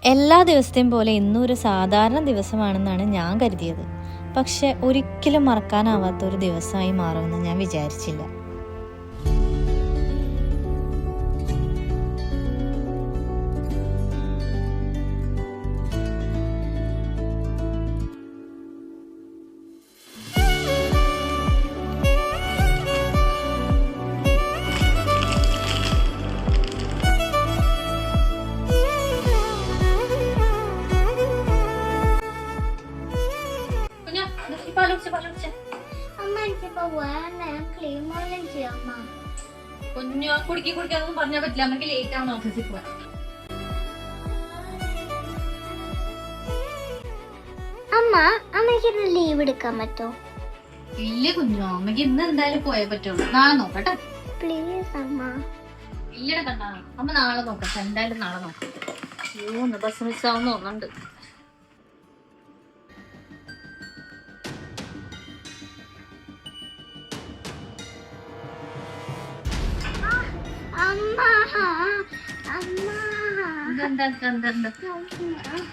എല്ലാ ദിവസത്തെയും പോലെ ഇന്നും ഒരു സാധാരണ ദിവസമാണെന്നാണ് ഞാൻ കരുതിയത്. പക്ഷെ ഒരിക്കലും മറക്കാനാവാത്ത ഒരു ദിവസമായി മാറുമെന്ന് ഞാൻ വിചാരിച്ചില്ല. കുഞ്ഞു കുടിക്കാനൊന്നും പറഞ്ഞാൽ പറ്റില്ല. നമുക്ക് ലേറ്റ് ആവണം ഓഫീസിൽ പോവാൻ. അമ്മയ്ക്ക് ലീവ് എടുക്കാൻ പറ്റോ? ഇല്ല കുഞ്ഞു, അമ്മക്ക് ഇന്ന് എന്തായാലും പോയേ പറ്റുള്ളൂ. നാളെ നോക്കട്ടെ പ്ലീസ് അമ്മ. ഇല്ലട കണ്ടാ, അമ്മ നാളെ നോക്കട്ടെ. എന്തായാലും നാളെ നോക്കാം. അയ്യോ, ബസ് മിസ്സാവുന്ന തോന്നുന്നുണ്ട്.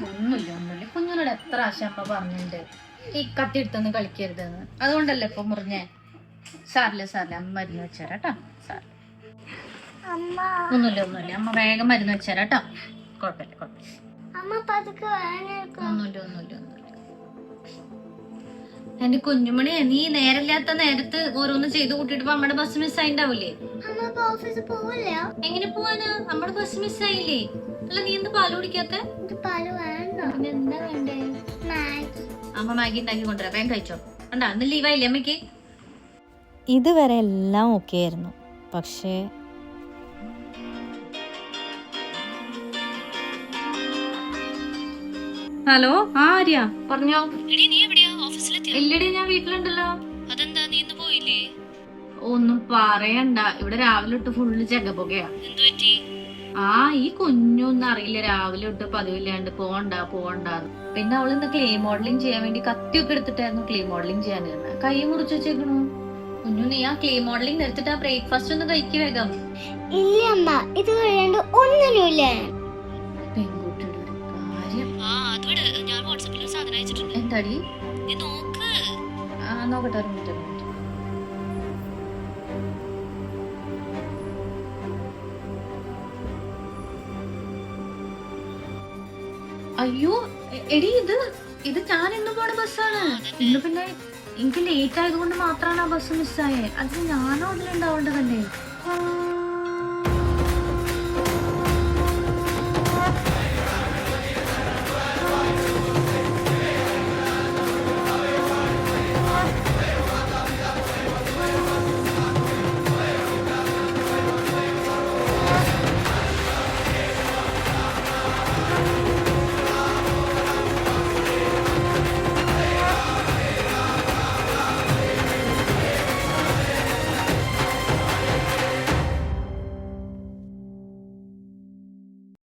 ഒന്നുമില്ല. കുഞ്ഞിനോട് എത്ര പ്രാവശ്യം അമ്മ പറഞ്ഞിട്ടുണ്ട് ഈ കത്തി എടുത്തൊന്നും കളിക്കരുതെന്ന്. അതുകൊണ്ടല്ലേ ഇപ്പൊ മുറിഞ്ഞേ. സാറില്ല അമ്മ മരുന്ന് വെച്ചേരാട്ടോ. ഒന്നുമില്ല. അമ്മ വേഗം മരുന്ന് വെച്ചേരാട്ടോ. കുഴപ്പമില്ല. ഒന്നുമില്ല. എന്റെ കുഞ്ഞുമണി, നീ നേരമില്ലാത്ത നേരത്ത് ഓരോന്ന് ചെയ്ത് കൂട്ടിട്ട് നമ്മുടെ ബസ് മിസ്സായിണ്ടാവില്ലേ? എങ്ങനെ പോവാനാ? നമ്മുടെ ബസ് മിസ്സായില്ലേ? അല്ല, നീ എന്ത് പാല് കുടിക്കാത്ത? എന്താ വേണ്ടേ? അമ്മ മാഗി ഉണ്ടാക്കി കൊണ്ടുവരാം, വേഗം കഴിച്ചോ. കണ്ടാ, അന്ന് ലീവായില്ലേ അമ്മയ്ക്ക്? ഇതുവരെ എല്ലാം ഓക്കെ ആയിരുന്നു. പക്ഷേ ഹലോ, ആര്യ പറഞ്ഞോ. ഇല്ലടി, ഞാൻ വീട്ടിലുണ്ടല്ലോ. അതെന്താ, നീ ഇന്ന് പോയില്ലേ? ഒന്നും പറയണ്ട, ഇവിടെ രാവിലെ തൊട്ട് ഫുള്ള് ചെകപ്പൊക്കെയാ. ഈ കുഞ്ഞൊന്നും അറിയില്ല, രാവിലെ തൊട്ട് പതിവില്ലാണ്ട് പോണ്ട. പിന്നെ അവള് ഇന്ന് ക്ലേ മോഡലിംഗ് ചെയ്യാൻ വേണ്ടി കത്തിയൊക്കെ എടുത്തിട്ടായിരുന്നു ക്ലേ മോഡലിംഗ് ചെയ്യാനിരുന്നത്. കൈ മുറിച്ച് വെച്ചേക്കണു. കുഞ്ഞു, നീ ആ ക്ലേ മോഡലിംഗ് എടുത്തിട്ട് ആ ബ്രേക്ക്ഫാസ്റ്റ് ഒന്ന് കഴിക്ക് വേഗം. ഇല്ല അമ്മ, ഇത് കഴിയാണ്ട് ഒന്നിനുമില്ല. പെൺകുട്ടിയുടെ ഒരു കാര്യം. എന്താടി? നോക്കട്ടെ, ഒരു മിനിറ്റ്. അയ്യോ എടി, ഇത് ഞാൻ ഇന്ന് പോണ ബസ്സാണ്. ഇന്ന് പിന്നെ എനിക്ക് ലേറ്റ് ആയതുകൊണ്ട് മാത്രമാണ് ആ ബസ് മിസ്സായേ. അത് ഞാനോ അതിലുണ്ടാവേണ്ടതല്ലേ?